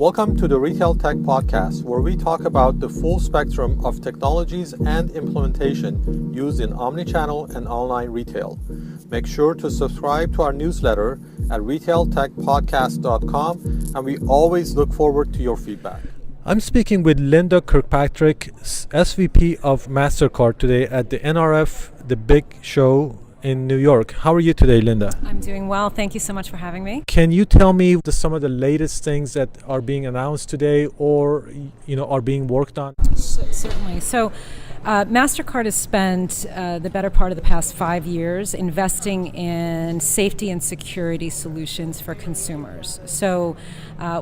Welcome to the Retail Tech Podcast, where we talk about the full spectrum of technologies and implementation used in omnichannel and online retail. Make sure to subscribe to our newsletter at retailtechpodcast.com, and we always look forward to your feedback. I'm speaking with Linda Kirkpatrick, SVP of Mastercard today at the NRF, the big show in New York. How are you today, Linda? I'm doing well. Thank you so much for having me. Can you tell me some of the latest things that are being announced today or are being worked on? Certainly. So Mastercard has spent the better part of the past 5 years investing in safety and security solutions for consumers. So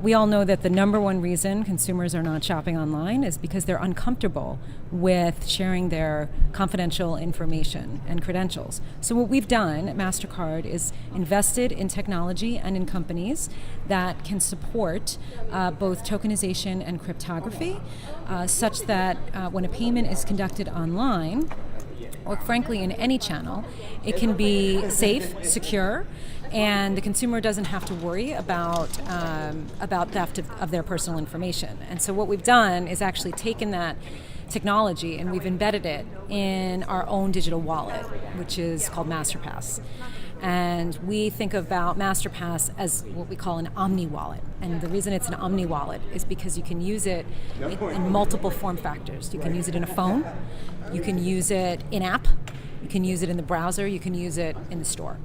we all know that the number one reason consumers are not shopping online is because they're uncomfortable with sharing their confidential information and credentials. So what we've done at Mastercard is invested in technology and in companies that can support both tokenization and cryptography, such that when a payment is conducted online, or frankly in any channel, it can be safe, secure, and the consumer doesn't have to worry about theft of their personal information. And so what we've done is actually taken that technology and we've embedded it in our own digital wallet, which is called Masterpass. And we think about Masterpass as what we call an omni wallet. And the reason it's an omni wallet is because you can use it in multiple form factors. You can use it in a phone, you can use it in-app, you can use it in the browser, you can use it in the store.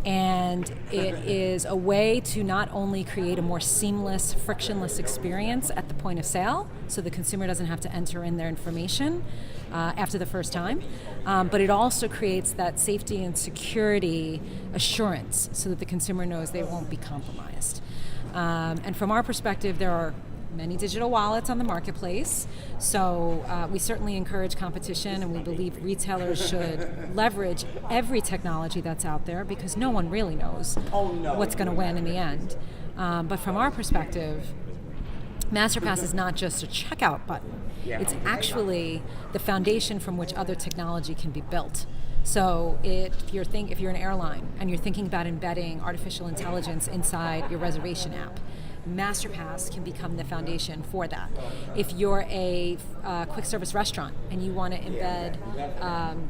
And it is a way to not only create a more seamless, frictionless experience at the point of sale, so the consumer doesn't have to enter in their information after the first time, but it also creates that safety and security assurance so that the consumer knows they won't be compromised. And from our perspective, there are many digital wallets on the marketplace, so we certainly encourage competition, and we believe retailers should leverage every technology that's out there because no one really knows what's going to win in the end. But from our perspective, Masterpass is not just a checkout button. It's actually the foundation from which other technology can be built. So if you're an airline and you're thinking about embedding artificial intelligence inside your reservation app, Masterpass can become the foundation for that. If you're a quick service restaurant and you want to embed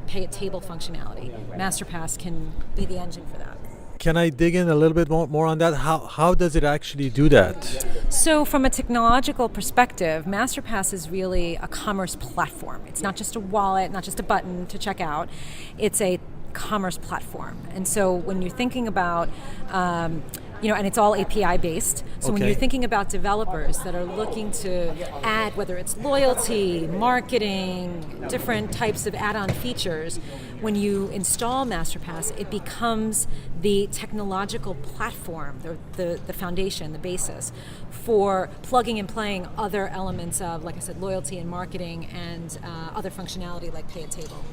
pay at table functionality, Masterpass can be the engine for that. Can I dig in a little bit more on that? How does it actually do that? So from a technological perspective, Masterpass is really a commerce platform. It's not just a wallet, not just a button to check out. It's a commerce platform. And so when you're thinking about and it's all API based. So when you're thinking about developers that are looking to add, whether it's loyalty, marketing, different types of add-on features, when you install Masterpass, it becomes the technological platform, the foundation, the basis for plugging and playing other elements of, like I said, loyalty and marketing and other functionality like pay at table.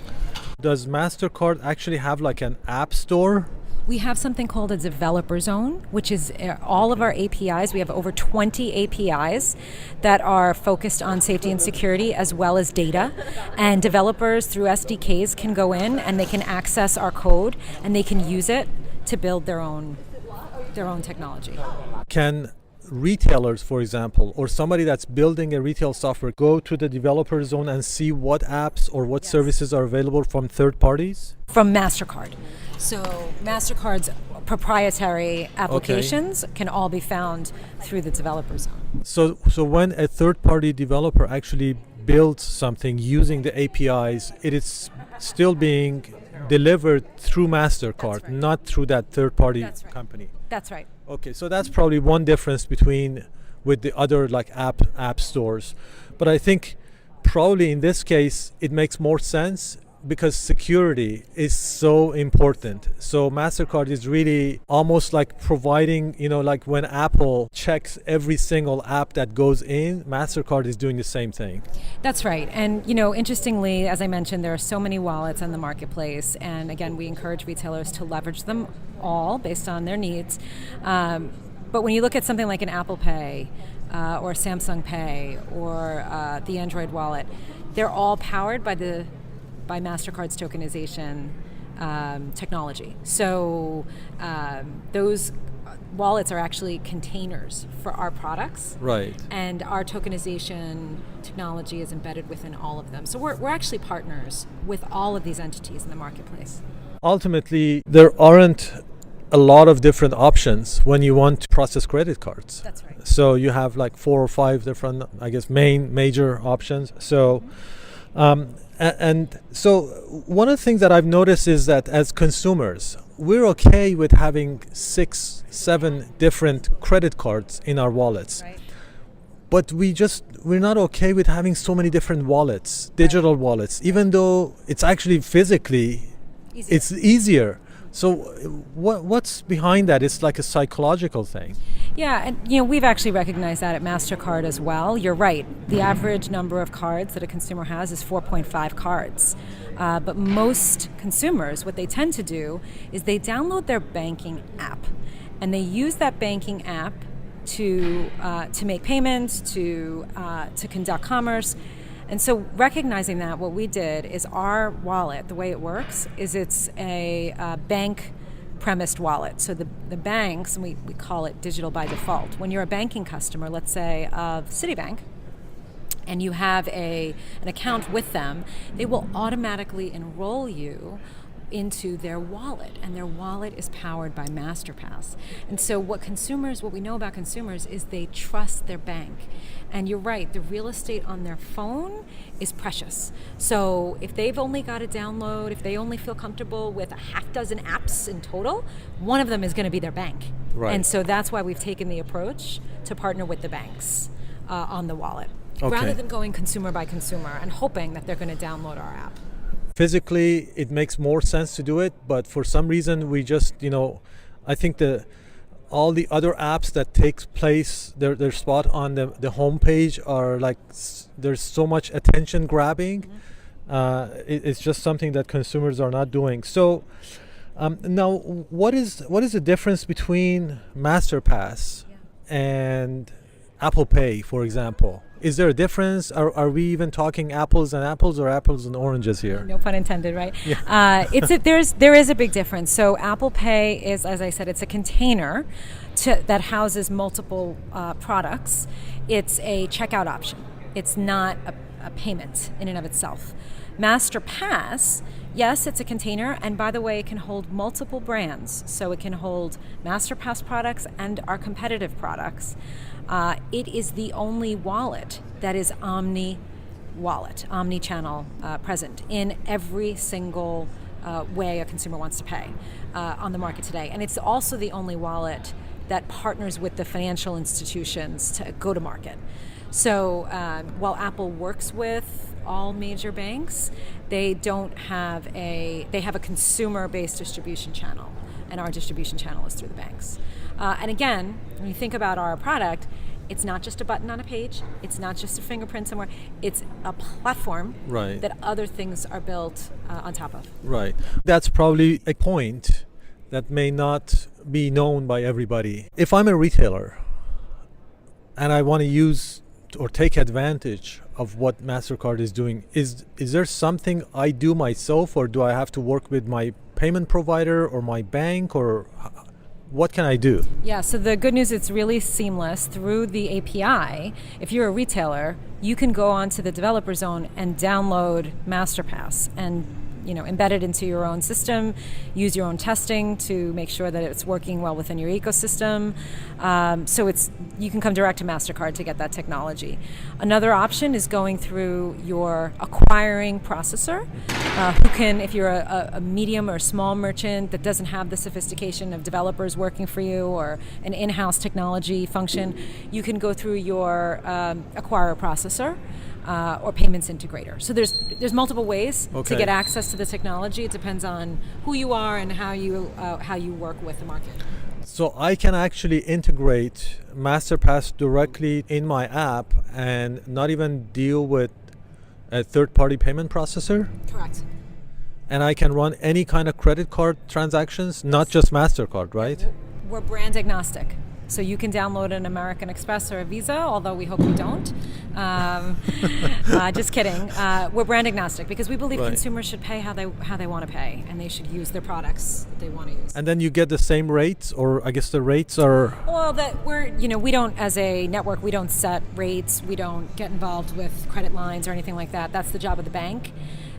Does Mastercard actually have like an app store? We have something called a developer zone, which is all of our APIs. We have over 20 APIs that are focused on safety and security as well as data. And developers through SDKs can go in and they can access our code and they can use it to build their own technology. Can retailers, for example, or somebody that's building a retail software go to the developer zone and see what apps or what services are available from third parties? From Mastercard. So Mastercard's proprietary applications can all be found through the developer zone. So when a third-party developer actually builds something using the APIs, it is still being delivered through Mastercard, not through that third-party company. That's right. Okay, so that's probably one difference with the other like app stores. But I think probably in this case it makes more sense because security is so important. So Mastercard is really almost like providing, like when Apple checks every single app that goes in, Mastercard is doing the same thing. That's right. And, interestingly, as I mentioned, there are so many wallets on the marketplace. And again, we encourage retailers to leverage them all based on their needs. But when you look at something like an Apple Pay or Samsung Pay or the Android wallet, they're all powered by Mastercard's tokenization technology. So those wallets are actually containers for our products. Right. And our tokenization technology is embedded within all of them. So we're actually partners with all of these entities in the marketplace. Ultimately, there aren't a lot of different options when you want to process credit cards. That's right. So you have like 4 or 5 different, I guess, major options. So, and so one of the things that I've noticed is that as consumers, we're okay with having 6, 7 different credit cards in our wallets. Right. But we're not okay with having so many different wallets, digital wallets, even though it's actually physically, it's easier. So what's behind that? It's like a psychological thing. Yeah, and we've actually recognized that at Mastercard as well. You're right. The average number of cards that a consumer has is 4.5 cards. But most consumers, what they tend to do is they download their banking app, and they use that banking app to make payments, to conduct commerce. And so recognizing that, what we did is our wallet, the way it works, is it's a bank premised wallet. So the banks, and we call it digital by default. When you're a banking customer, let's say of Citibank, and you have an account with them, they will automatically enroll you into their wallet, and their wallet is powered by Masterpass. And so what we know about consumers is they trust their bank. And you're right, the real estate on their phone is precious. So if they've only got to download, if they only feel comfortable with a half dozen apps in total, one of them is going to be their bank. Right. And so that's why we've taken the approach to partner with the banks on the wallet, Okay. rather than going consumer by consumer and hoping that they're going to download our app. Physically, it makes more sense to do it, but for some reason, we just, I think all the other apps that takes place, their spot on the homepage are like, there's so much attention grabbing. It's just something that consumers are not doing. So now, what is the difference between Masterpass and Apple Pay, for example? Is there a difference? Are we even talking apples and apples or apples and oranges here? No pun intended, right? Yeah. There is a big difference. So Apple Pay is, as I said, it's a container that houses multiple products. It's a checkout option. It's not a payment in and of itself. Masterpass, yes, it's a container, and by the way, it can hold multiple brands. So it can hold Masterpass products and our competitive products. It is the only wallet that is omni-channel present in every single way a consumer wants to pay on the market today. And it's also the only wallet that partners with the financial institutions to go to market. So while Apple works with all major banks, they have a consumer-based distribution channel, and our distribution channel is through the banks. And again, when you think about our product, it's not just a button on a page, it's not just a fingerprint somewhere, it's a platform that other things are built on top of. Right. That's probably a point that may not be known by everybody. If I'm a retailer and I want to use or take advantage of what Mastercard is doing, is there something I do myself, or do I have to work with my payment provider or my bank, or what can I do? Yeah, so the good news, it's really seamless through the API. If you're a retailer, you can go onto the developer zone and download Masterpass and embed it into your own system, use your own testing to make sure that it's working well within your ecosystem. So you can come direct to Mastercard to get that technology. Another option is going through your acquiring processor, who can, if you're a medium or small merchant that doesn't have the sophistication of developers working for you or an in-house technology function, you can go through your acquirer processor. Or payments integrator. So there's multiple ways to get access to the technology. It depends on who you are and how you work with the market. So I can actually integrate Masterpass directly in my app and not even deal with a third-party payment processor? Correct. And I can run any kind of credit card transactions, not just Mastercard, right? We're brand agnostic. So you can download an American Express or a Visa, although we hope you don't. Just kidding. We're brand agnostic because we believe consumers should pay how they want to pay, and they should use their products that they want to use. And then you get the same rates, or I guess the rates are... Well, we don't, as a network, we don't set rates. We don't get involved with credit lines or anything like that. That's the job of the bank.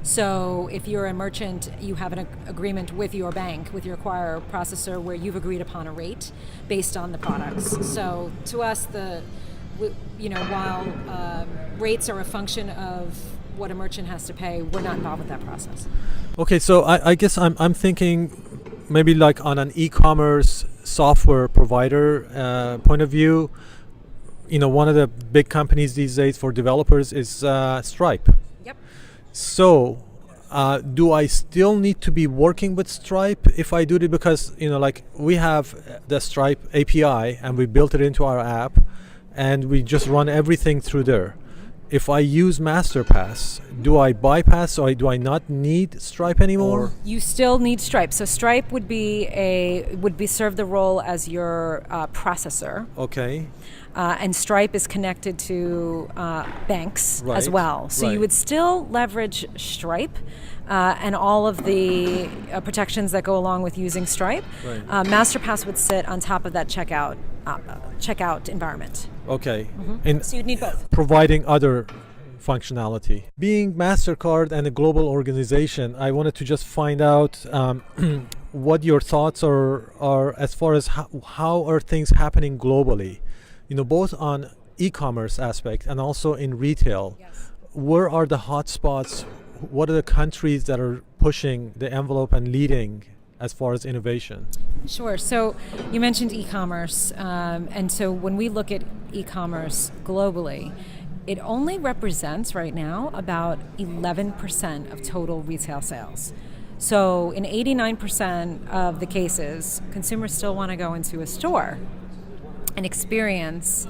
So if you're a merchant, you have an agreement with your bank, with your acquirer processor, where you've agreed upon a rate based on the products. So to us, while rates are a function of what a merchant has to pay, we're not involved with that process. Okay, so I guess I'm thinking maybe like on an e-commerce software provider point of view. One of the big companies these days for developers is Stripe. Yep. So, do I still need to be working with Stripe if I do it? Because, we have the Stripe API and we built it into our app and we just run everything through there. If I use Masterpass, do I bypass, or do I not need Stripe anymore? You still need Stripe. So Stripe would serve the role as your processor. Okay. And Stripe is connected to banks as well. So you would still leverage Stripe and all of the protections that go along with using Stripe. Right. Masterpass would sit on top of that checkout environment. Okay. Mm-hmm. So you'd need both. Providing other functionality. Being Mastercard and a global organization, I wanted to just find out what your thoughts are as far as how are things happening globally, both on e-commerce aspect and also in retail. Yes. Where are the hot spots? What are the countries that are pushing the envelope and leading as far as innovation? Sure. So you mentioned e-commerce, and so when we look at e-commerce globally, it only represents right now about 11% of total retail sales. So in 89% of the cases, consumers still want to go into a store and experience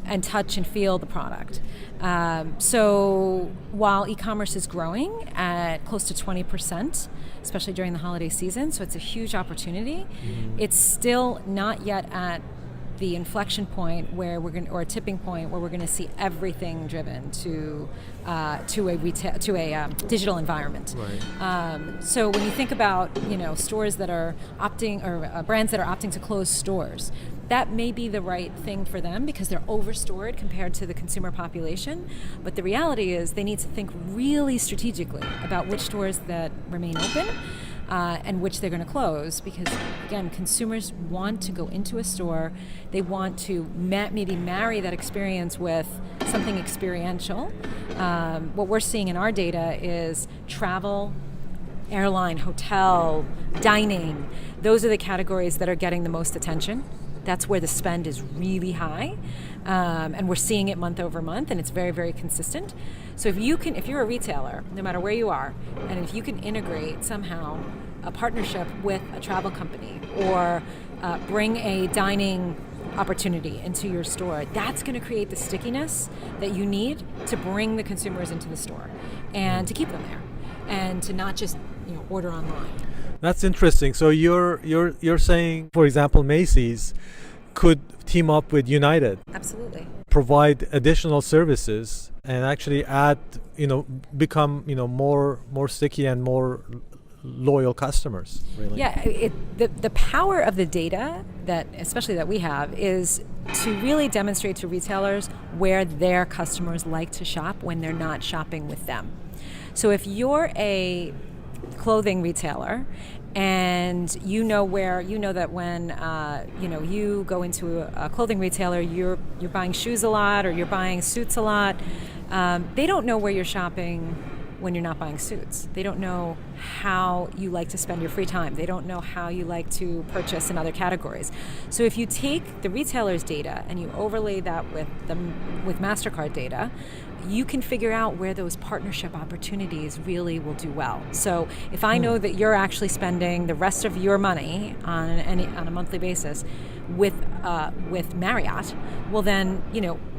and touch and feel the product. So while e-commerce is growing at close to 20%, especially during the holiday season, so it's a huge opportunity, it's still not yet at the inflection point where or a tipping point where we're going to see everything driven to a digital environment. Right. So when you think about stores that are opting, or brands that are opting to close stores, that may be the right thing for them because they're overstored compared to the consumer population. But the reality is they need to think really strategically about which stores that remain open and which they're going to close, because again, consumers want to go into a store. They want to maybe marry that experience with something experiential. What we're seeing in our data is travel, airline, hotel, dining. Those are the categories that are getting the most attention. That's where the spend is really high, and we're seeing it month over month, and it's very, very consistent. So if you're a retailer, no matter where you are, and if you can integrate somehow a partnership with a travel company or bring a dining opportunity into your store, that's going to create the stickiness that you need to bring the consumers into the store and to keep them there, and to not just order online. That's interesting. So you're saying, for example, Macy's could team up with United. Absolutely. Provide additional services and actually become more sticky and more loyal customers. Really. Yeah. The power of the data especially that we have is to really demonstrate to retailers where their customers like to shop when they're not shopping with them. So if you're a clothing retailer and that when you go into a clothing retailer, you're buying shoes a lot or you're buying suits a lot, they don't know where you're shopping when you're not buying suits. They don't know how you like to spend your free time. They don't know how you like to purchase in other categories. So if you take the retailer's data and you overlay that with Mastercard data, you can figure out where those partnership opportunities really will do well. So if I know that you're actually spending the rest of your money on a monthly basis with Marriott, well then,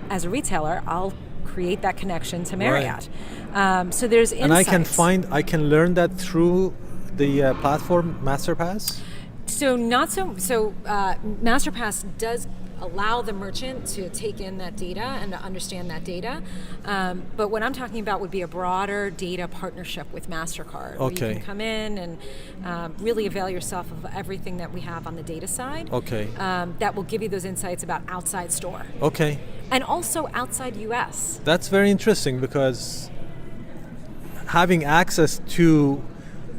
as a retailer, I'll create that connection to Marriott. Right. So there's insights. And I can learn that through the platform Masterpass? So not so. So Masterpass does allow the merchant to take in that data and to understand that data. But what I'm talking about would be a broader data partnership with Mastercard. Okay. Where you can come in and really avail yourself of everything that we have on the data side. Okay. That will give you those insights about outside store. Okay. And also outside US. That's very interesting, because having access to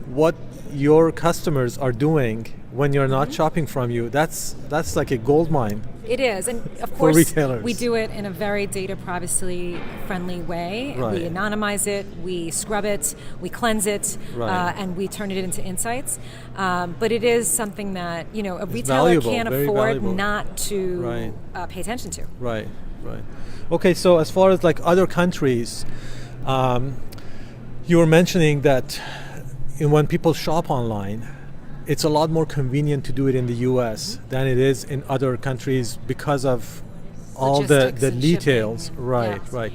what your customers are doing when you're not shopping from you, that's like a gold mine. It is, and of For course retailers. we do it in a very data privacy friendly way. Right. We anonymize it, we scrub it, we cleanse it, Right. and we turn it into insights. But it is something that a retailer valuable, can't very afford valuable. not to Right. pay attention to. Right. Okay, so as far as like other countries, you were mentioning that when people shop online, it's a lot more convenient to do it in the US than it is in other countries because of all the Logistics and details. shipping. Right, Yes. right.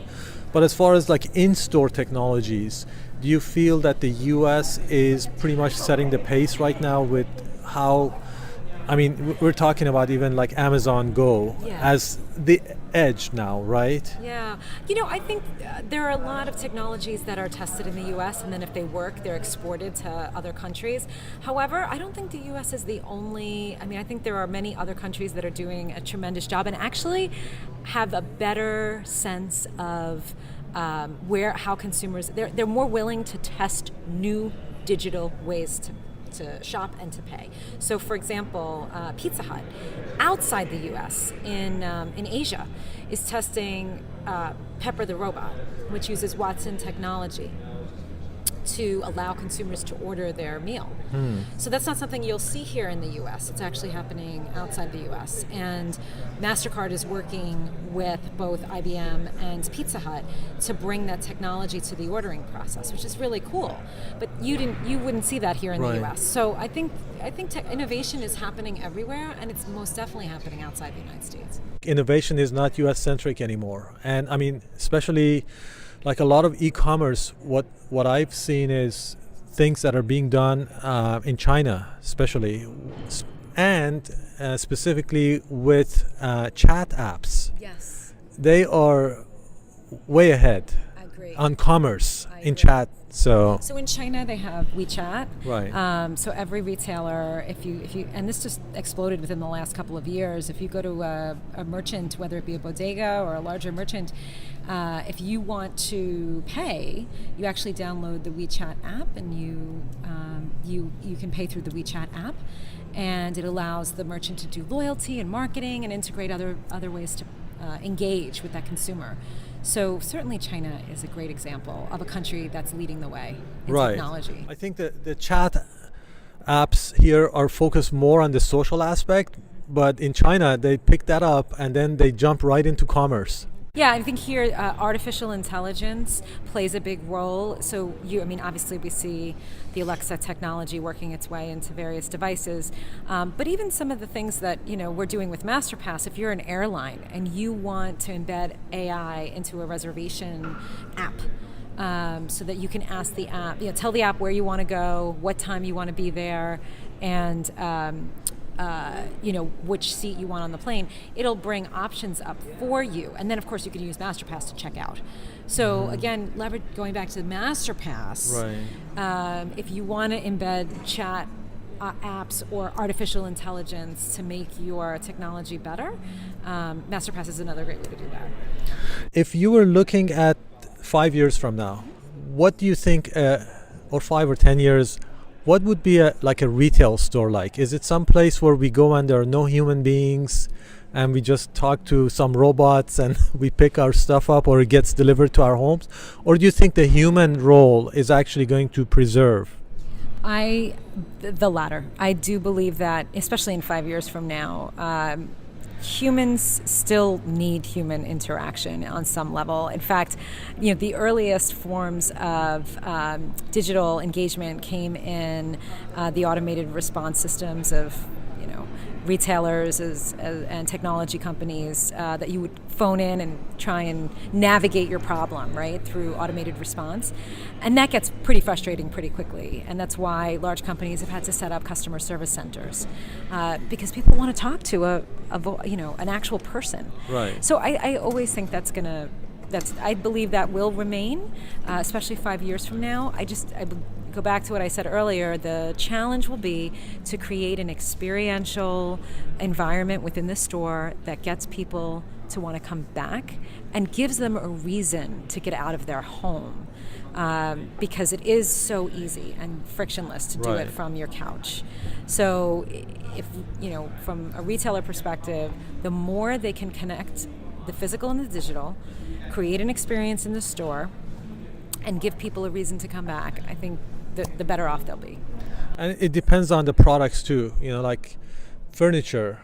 But as far as like in-store technologies, do you feel that the US is pretty much setting the pace right now with how, I mean, we're talking about even like Amazon Go Yeah. as the edge now, right? Yeah, I think there are a lot of technologies that are tested in the U.S. and then if they work, they're exported to other countries. However, I don't think the U.S. is the only. I mean, I think there are many other countries that are doing a tremendous job and actually have a better sense of how consumers they're more willing to test new digital ways to shop and to pay. So, for example, Pizza Hut, outside the U.S. in Asia, is testing Pepper the robot, which uses Watson technology to allow consumers to order their meal. So that's not something you'll see here in the U.S. It's actually happening outside the U.S. And Mastercard is working with both IBM and Pizza Hut to bring that technology to the ordering process, which is really cool. But you wouldn't see that here in Right. the U.S. So I think innovation is happening everywhere, and it's most definitely happening outside the United States. Innovation is not US centric anymore. And I mean, especially like a lot of e-commerce, what I've seen is things that are being done in China, especially, and specifically with chat apps. Yes, They are way ahead I agree. on commerce I in agree. chat. So in China they have WeChat. Right. So every retailer, if you, and this just exploded within the last couple of years. If you go to a merchant, whether it be a bodega or a larger merchant, if you want to pay, you actually download the WeChat app, and you can pay through the WeChat app, and it allows the merchant to do loyalty and marketing and integrate other ways to engage with that consumer. So certainly China is a great example of a country that's leading the way in right. technology. I think that the chat apps here are focused more on the social aspect, but in China they pick that up and then they jump right into commerce. Yeah, I think here artificial intelligence plays a big role. So obviously we see the Alexa technology working its way into various devices, but even some of the things that we're doing with Masterpass. If you're an airline and you want to embed AI into a reservation app, so that you can ask the app, tell the app where you want to go, what time you want to be there, and which seat you want on the plane, it'll bring options up for you. And then, of course, you can use Masterpass to check out. So, again, going back to the Masterpass, Right. if you want to embed chat apps or artificial intelligence to make your technology better, Masterpass is another great way to do that. If you were looking at 5 years from now, what do you think, or 5 or 10 years, what would be a retail store like? Is it some place where we go and there are no human beings and we just talk to some robots and we pick our stuff up, or it gets delivered to our homes? Or do you think the human role is actually going to preserve? The latter. I do believe that, especially in 5 years from now, humans still need human interaction on some level. In fact, the earliest forms of digital engagement came in the automated response systems of, retailers and technology companies that you would phone in and try and navigate your problem, right, through automated response. And that gets pretty frustrating pretty quickly. And that's why large companies have had to set up customer service centers because people want to talk to an actual person. Right. So I always think I believe that will remain, especially 5 years from now. I go back to what I said earlier. The challenge will be to create an experiential environment within the store that gets people to want to come back and gives them a reason to get out of their home, because it is so easy and frictionless to do it from your couch. So if, from a retailer perspective, the more they can connect the physical and the digital, create an experience in the store, and give people a reason to come back, I think the better off they'll be. And it depends on the products too, like furniture,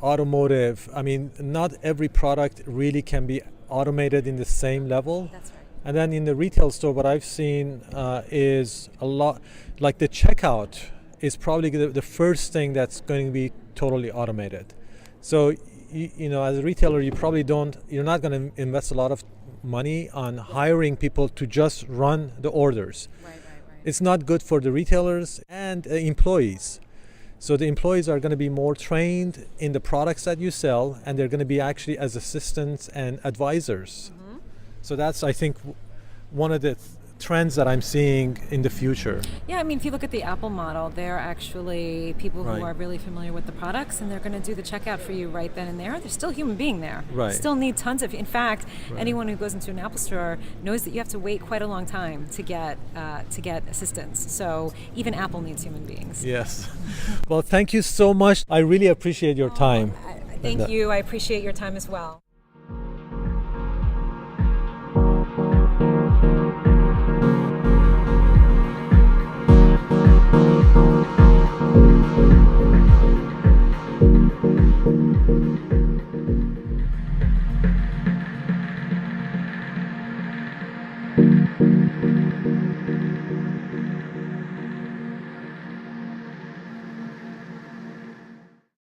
automotive. I mean, not every product really can be automated in the same level. That's right. And then in the retail store, what I've seen is a lot, like the checkout is probably the first thing that's going to be totally automated. So, as a retailer, you're not going to invest a lot of money on hiring people to just run the orders. Right. It's not good for the retailers and employees. So the employees are going to be more trained in the products that you sell, and they're going to be actually as assistants and advisors. Mm-hmm. So that's, I think, one of the trends that I'm seeing in the future. Yeah, I mean, if you look at the Apple model, they're actually people who are really familiar with the products, and they're going to do the checkout for you right then and there. There's still a human being there. Right. Still need tons of. In fact, anyone who goes into an Apple store knows that you have to wait quite a long time to get assistance. So even Apple needs human beings. Yes. Well, thank you so much. I really appreciate your time. Thank you. I appreciate your time as well.